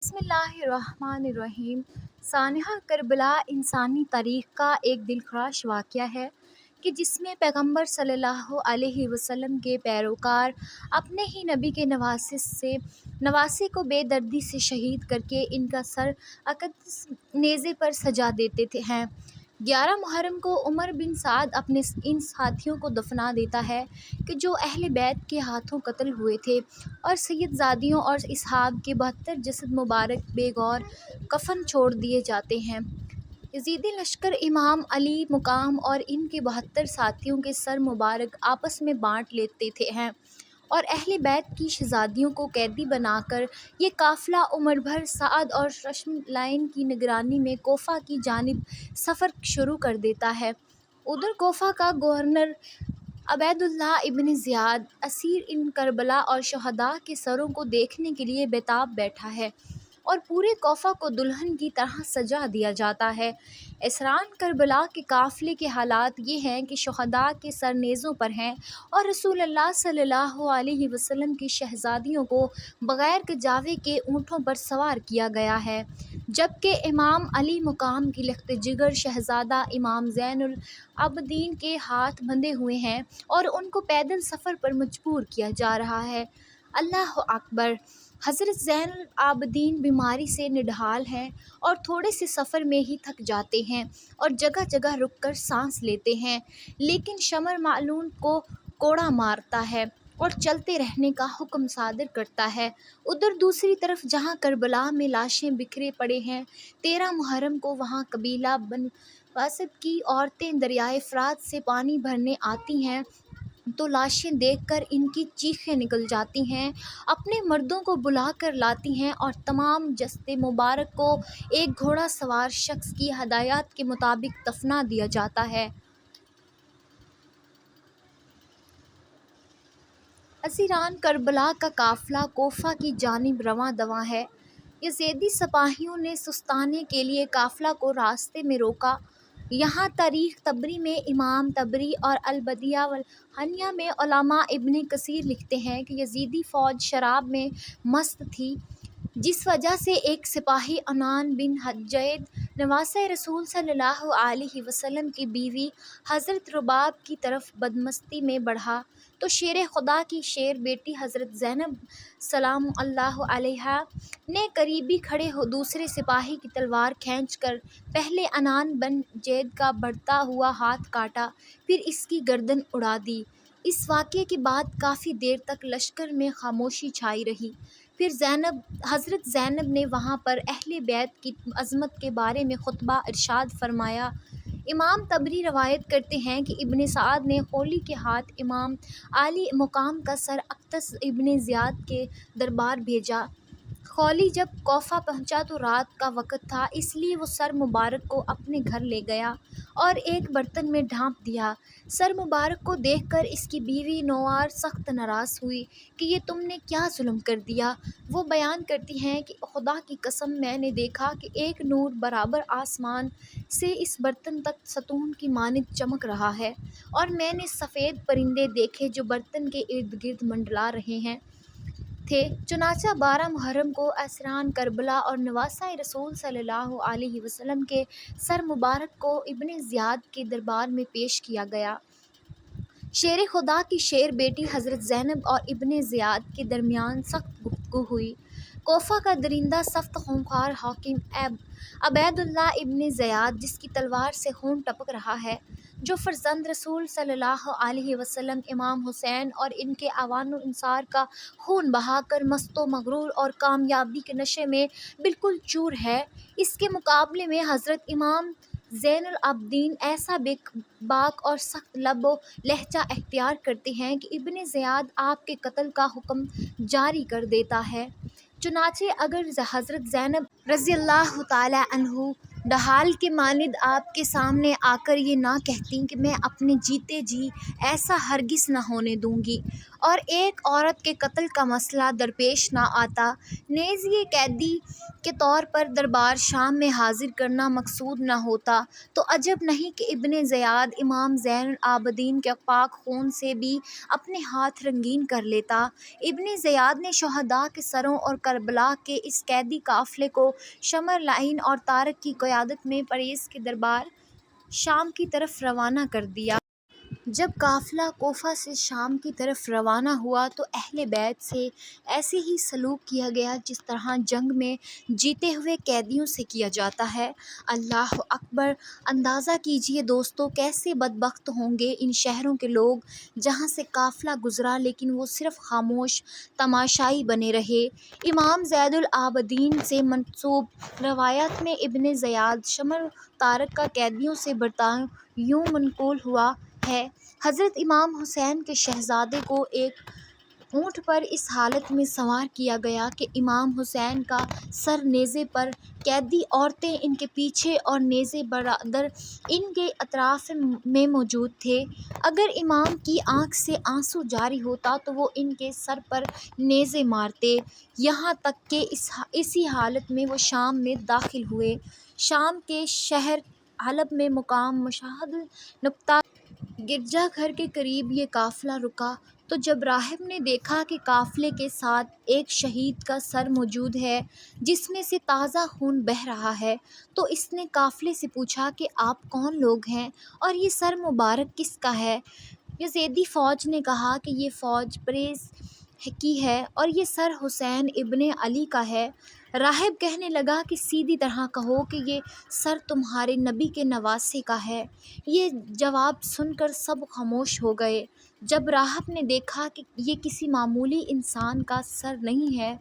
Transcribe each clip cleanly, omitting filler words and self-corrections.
بسم اللہ الرحمن الرحیم۔ سانحہ کربلا انسانی تاریخ کا ایک دلخراش واقعہ ہے کہ جس میں پیغمبر صلی اللہ علیہ وسلم کے پیروکار اپنے ہی نبی کے نواسے کو بے دردی سے شہید کر کے ان کا سر اقدس نیزے پر سجا دیتے ہیں۔ 11 محرم کو عمر بن سعد اپنے ان ساتھیوں کو دفنا دیتا ہے کہ جو اہل بیت کے ہاتھوں قتل ہوئے تھے، اور سید زادیوں اور اصحاب کے 72 جسد مبارک بے غور کفن چھوڑ دیے جاتے ہیں۔ یزیدی لشکر امام علی مقام اور ان کے 72 ساتھیوں کے سر مبارک آپس میں بانٹ لیتے ہیں، اور اہل بیت کی شہزادیوں کو قیدی بنا کر یہ قافلہ عمر بن سعد اور رشم لائن کی نگرانی میں کوفہ کی جانب سفر شروع کر دیتا ہے۔ ادھر کوفہ کا گورنر عبید اللہ ابن زیاد اسیر ان کربلا اور شہداء کے سروں کو دیکھنے کے لیے بیتاب بیٹھا ہے، اور پورے کوفہ کو دلہن کی طرح سجا دیا جاتا ہے۔ اسران کربلا کے قافلے کے حالات یہ ہیں کہ شہداء کے سر نیزوں پر ہیں، اور رسول اللہ صلی اللہ علیہ وسلم کی شہزادیوں کو بغیر کجاوے کے اونٹوں پر سوار کیا گیا ہے، جبکہ امام علی مقام کی لخت جگر شہزادہ امام زین العابدین کے ہاتھ بندھے ہوئے ہیں اور ان کو پیدل سفر پر مجبور کیا جا رہا ہے۔ اللہ اکبر! حضرت زین العابدین بیماری سے نڈھال ہیں اور تھوڑے سے سفر میں ہی تھک جاتے ہیں اور جگہ جگہ رک کر سانس لیتے ہیں، لیکن شمر معلول کو کوڑا مارتا ہے اور چلتے رہنے کا حکم صادر کرتا ہے۔ ادھر دوسری طرف جہاں کربلا میں لاشیں بکھرے پڑے ہیں، 13 محرم کو وہاں قبیلہ بن واسط کی عورتیں دریائے فرات سے پانی بھرنے آتی ہیں تو لاشیں دیکھ کر ان کی چیخیں نکل جاتی ہیں، اپنے مردوں کو بلا کر لاتی ہیں اور تمام جسد مبارک کو ایک گھوڑا سوار شخص کی ہدایات کے مطابق دفنا دیا جاتا ہے۔ اسیران کربلا کا قافلہ کوفہ کی جانب رواں دواں ہے۔ یزیدی سپاہیوں نے سستانے کے لیے قافلہ کو راستے میں روکا۔ یہاں تاریخ طبری میں امام طبری اور البدیہ والحانیہ میں علامہ ابن کثیر لکھتے ہیں کہ یزیدی فوج شراب میں مست تھی، جس وجہ سے ایک سپاہی عنان بن حجید نواسۂ رسول صلی اللہ علیہ وسلم کی بیوی حضرت رباب کی طرف بدمستی میں بڑھا تو شیر خدا کی شیر بیٹی حضرت زینب سلام اللہ علیہا نے قریبی کھڑے دوسرے سپاہی کی تلوار کھینچ کر پہلے عنان بن جید کا بڑھتا ہوا ہاتھ کاٹا، پھر اس کی گردن اڑا دی۔ اس واقعے کے بعد کافی دیر تک لشکر میں خاموشی چھائی رہی۔ پھر حضرت زینب نے وہاں پر اہل بیت کی عظمت کے بارے میں خطبہ ارشاد فرمایا۔ امام طبری روایت کرتے ہیں کہ ابن سعد نے خولی کے ہاتھ امام علی مقام کا سر اقدس ابن زیاد کے دربار بھیجا۔ خولی جب کوفہ پہنچا تو رات کا وقت تھا، اس لیے وہ سر مبارک کو اپنے گھر لے گیا اور ایک برتن میں ڈھانپ دیا۔ سر مبارک کو دیکھ کر اس کی بیوی نوار سخت ناراض ہوئی کہ یہ تم نے کیا ظلم کر دیا۔ وہ بیان کرتی ہیں کہ خدا کی قسم میں نے دیکھا کہ ایک نور برابر آسمان سے اس برتن تک ستون کی مانند چمک رہا ہے، اور میں نے سفید پرندے دیکھے جو برتن کے ارد گرد منڈلا رہے تھے۔ چنانچہ 12 محرم کو اسیران کربلا اور نواسۂ رسول صلی اللہ علیہ وسلم کے سر مبارک کو ابن زیاد کے دربار میں پیش کیا گیا۔ شیر خدا کی شیر بیٹی حضرت زینب اور ابن زیاد کے درمیان سخت گفتگو ہوئی۔ کوفہ کا درندہ سخت خونخوار حاکم عبید اللہ ابن زیاد، جس کی تلوار سے خون ٹپک رہا ہے، جو فرزند رسول صلی اللہ علیہ وسلم امام حسین اور ان کے اعوان و انصار کا خون بہا کر مست و مغرور اور کامیابی کے نشے میں بالکل چور ہے، اس کے مقابلے میں حضرت امام زین العابدین ایسا بے باک اور سخت لب و لہجہ اختیار کرتے ہیں کہ ابن زیاد آپ کے قتل کا حکم جاری کر دیتا ہے۔ چنانچہ اگر حضرت زینب رضی اللہ تعالی عنہ ڈھال کے مانند آپ کے سامنے آ کر یہ نہ کہتی کہ میں اپنے جیتے جی ایسا ہرگز نہ ہونے دوں گی، اور ایک عورت کے قتل کا مسئلہ درپیش نہ آتا، نیز یہ قیدی کے طور پر دربار شام میں حاضر کرنا مقصود نہ ہوتا، تو عجب نہیں کہ ابن زیاد امام زین العابدین کے پاک خون سے بھی اپنے ہاتھ رنگین کر لیتا۔ ابن زیاد نے شہداء کے سروں اور کربلا کے اس قیدی قافلے کو شمر لعین اور طارق کی قیادت میں پریس کے دربار شام کی طرف روانہ کر دیا۔ جب قافلہ کوفہ سے شام کی طرف روانہ ہوا تو اہل بیت سے ایسے ہی سلوک کیا گیا جس طرح جنگ میں جیتے ہوئے قیدیوں سے کیا جاتا ہے۔ اللہ اکبر! اندازہ کیجئے دوستو، کیسے بدبخت ہوں گے ان شہروں کے لوگ جہاں سے قافلہ گزرا لیکن وہ صرف خاموش تماشائی بنے رہے۔ امام زین العابدین سے منسوب روایات میں ابن زیاد شمر طارق کا قیدیوں سے برتاؤ یوں منقول ہوا ہے: حضرت امام حسین کے شہزادے کو ایک اونٹ پر اس حالت میں سوار کیا گیا کہ امام حسین کا سر نیزے پر، قیدی عورتیں ان کے پیچھے اور نیزے بردار ان کے اطراف میں موجود تھے۔ اگر امام کی آنکھ سے آنسو جاری ہوتا تو وہ ان کے سر پر نیزے مارتے، یہاں تک کہ اسی حالت میں وہ شام میں داخل ہوئے۔ شام کے شہر حلب میں مقام مشہد النقطہ گرجا گھر کے قریب یہ قافلہ رکا، تو جب راہب نے دیکھا کہ قافلے کے ساتھ ایک شہید کا سر موجود ہے جس میں سے تازہ خون بہہ رہا ہے، تو اس نے قافلے سے پوچھا کہ آپ کون لوگ ہیں اور یہ سر مبارک کس کا ہے؟ یزیدی فوج نے کہا کہ یہ فوج پریز کی ہے اور یہ سر حسین ابن علی کا ہے۔ راہب کہنے لگا کہ سیدھی طرح کہو کہ یہ سر تمہارے نبی کے نواسے کا ہے۔ یہ جواب سن کر سب خاموش ہو گئے۔ جب راہب نے دیکھا کہ یہ کسی معمولی انسان کا سر نہیں ہے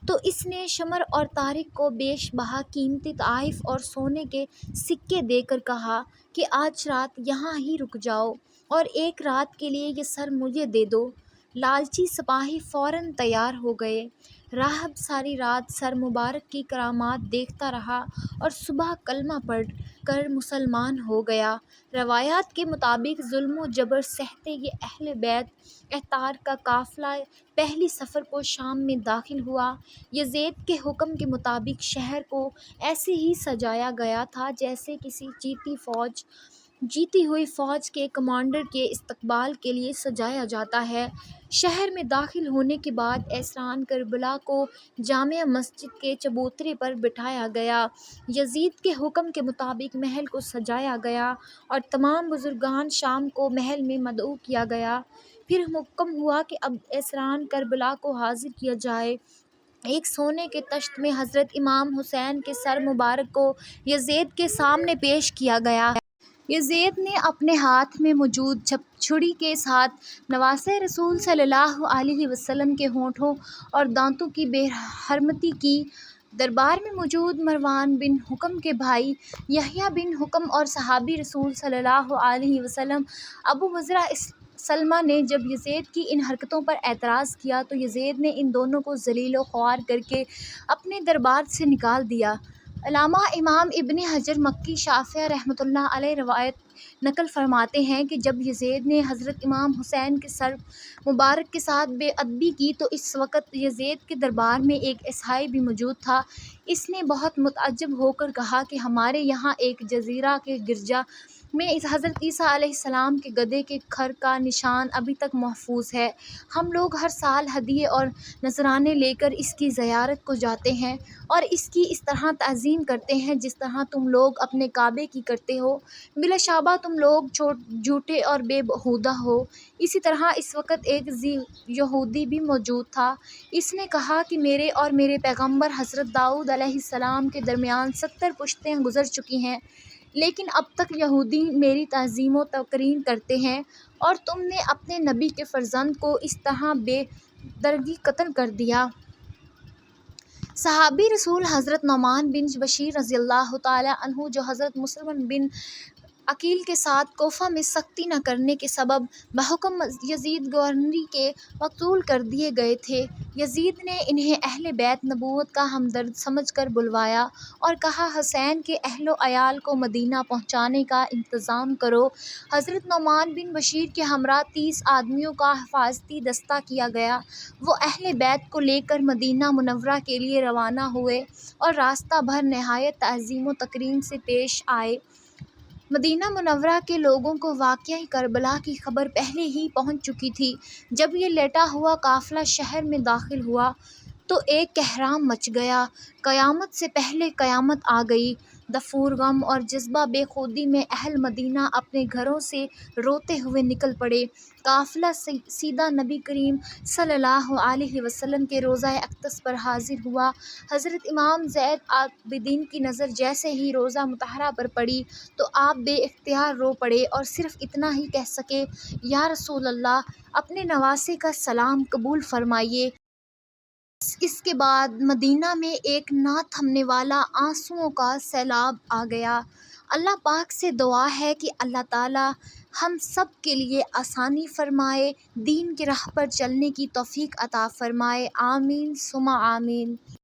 تو اس نے شمر اور طارق کو بیش بہا قیمتی تحائف اور سونے کے سکے دے کر کہا کہ آج رات یہاں ہی رک جاؤ اور ایک رات کے لیے یہ سر مجھے دے دو۔ لالچی سپاہی فوراً تیار ہو گئے۔ راہب ساری رات سر مبارک کی کرامات دیکھتا رہا اور صبح کلمہ پڑھ کر مسلمان ہو گیا۔ روایات کے مطابق ظلم و جبر سہتے یہ اہل بیت اطہار کا قافلہ پہلی صفر کو شام میں داخل ہوا۔ یزید کے حکم کے مطابق شہر کو ایسے ہی سجایا گیا تھا جیسے کسی جیتی ہوئی فوج کے کمانڈر کے استقبال کے لیے سجایا جاتا ہے۔ شہر میں داخل ہونے کے بعد اسیران کربلا کو جامع مسجد کے چبوترے پر بٹھایا گیا۔ یزید کے حکم کے مطابق محل کو سجایا گیا اور تمام بزرگان شام کو محل میں مدعو کیا گیا۔ پھر حکم ہوا کہ اب اسیران کربلا کو حاضر کیا جائے۔ ایک سونے کے طشت میں حضرت امام حسین کے سر مبارک کو یزید کے سامنے پیش کیا گیا۔ یزید نے اپنے ہاتھ میں موجود چھڑی کے ساتھ نواسۂ رسول صلی اللہ علیہ وسلم کے ہونٹوں اور دانتوں کی بے حرمتی کی۔ دربار میں موجود مروان بن حکم کے بھائی یحییٰ بن حکم اور صحابی رسول صلی اللہ علیہ وسلم ابو بزرہ سلمہ نے جب یزید کی ان حرکتوں پر اعتراض کیا تو یزید نے ان دونوں کو ذلیل و خوار کر کے اپنے دربار سے نکال دیا۔ علامہ امام ابن حجر مکی شافعی رحمۃ اللہ علیہ روایت نقل فرماتے ہیں کہ جب یزید نے حضرت امام حسین کے سر مبارک کے ساتھ بے ادبی کی تو اس وقت یزید کے دربار میں ایک عیسائی بھی موجود تھا۔ اس نے بہت متعجب ہو کر کہا کہ ہمارے یہاں ایک جزیرہ کے گرجا میں حضرت عیسیٰ علیہ السلام کے گدھے کے کھر کا نشان ابھی تک محفوظ ہے۔ ہم لوگ ہر سال ہدیے اور نذرانے لے کر اس کی زیارت کو جاتے ہیں اور اس کی اس طرح تعظیم کرتے ہیں جس طرح تم لوگ اپنے کعبے کی کرتے ہو۔ بلا شبہ تم لوگ جھوٹے اور بے ہودہ ہو۔ اسی طرح اس وقت ایک یہودی بھی موجود تھا۔ اس نے کہا کہ میرے اور میرے پیغمبر حضرت داؤد علیہ السلام کے درمیان 70 پشتیں گزر چکی ہیں، لیکن اب تک یہودی میری تعظیم و تکریم کرتے ہیں، اور تم نے اپنے نبی کے فرزند کو اس طرح بے دردی قتل کر دیا۔ صحابی رسول حضرت نعمان بن بشیر رضی اللہ تعالیٰ عنہ جو حضرت مسلم بن عقیل کے ساتھ کوفہ میں سختی نہ کرنے کے سبب بحکم یزید گورنری کے مقتول کر دیے گئے تھے۔ یزید نے انہیں اہل بیت نبوت کا ہمدرد سمجھ کر بلوایا اور کہا حسین کے اہل و عیال کو مدینہ پہنچانے کا انتظام کرو۔ حضرت نعمان بن بشیر کے ہمراہ 30 آدمیوں کا حفاظتی دستہ کیا گیا۔ وہ اہل بیت کو لے کر مدینہ منورہ کے لیے روانہ ہوئے اور راستہ بھر نہایت تعظیم و تکریم سے پیش آئے۔ مدینہ منورہ کے لوگوں کو واقعہ کربلا کی خبر پہلے ہی پہنچ چکی تھی۔ جب یہ لیٹا ہوا قافلہ شہر میں داخل ہوا تو ایک کہرام مچ گیا۔ قیامت سے پہلے قیامت آ گئی۔ دفور غم اور جذبہ بے خودی میں اہل مدینہ اپنے گھروں سے روتے ہوئے نکل پڑے۔ قافلہ سیدھا نبی کریم صلی اللہ علیہ وسلم کے روضہ اقدس پر حاضر ہوا۔ حضرت امام زین العابدین کی نظر جیسے ہی روضہ مطہرہ پر پڑی تو آپ بے اختیار رو پڑے اور صرف اتنا ہی کہہ سکے، یا رسول اللہ، اپنے نواسے کا سلام قبول فرمائیے۔ اس کے بعد مدینہ میں ایک نہ تھمنے والا آنسوؤں کا سیلاب آ گیا۔ اللہ پاک سے دعا ہے کہ اللہ تعالی ہم سب کے لیے آسانی فرمائے، دین کی راہ پر چلنے کی توفیق عطا فرمائے، آمین ثم آمین۔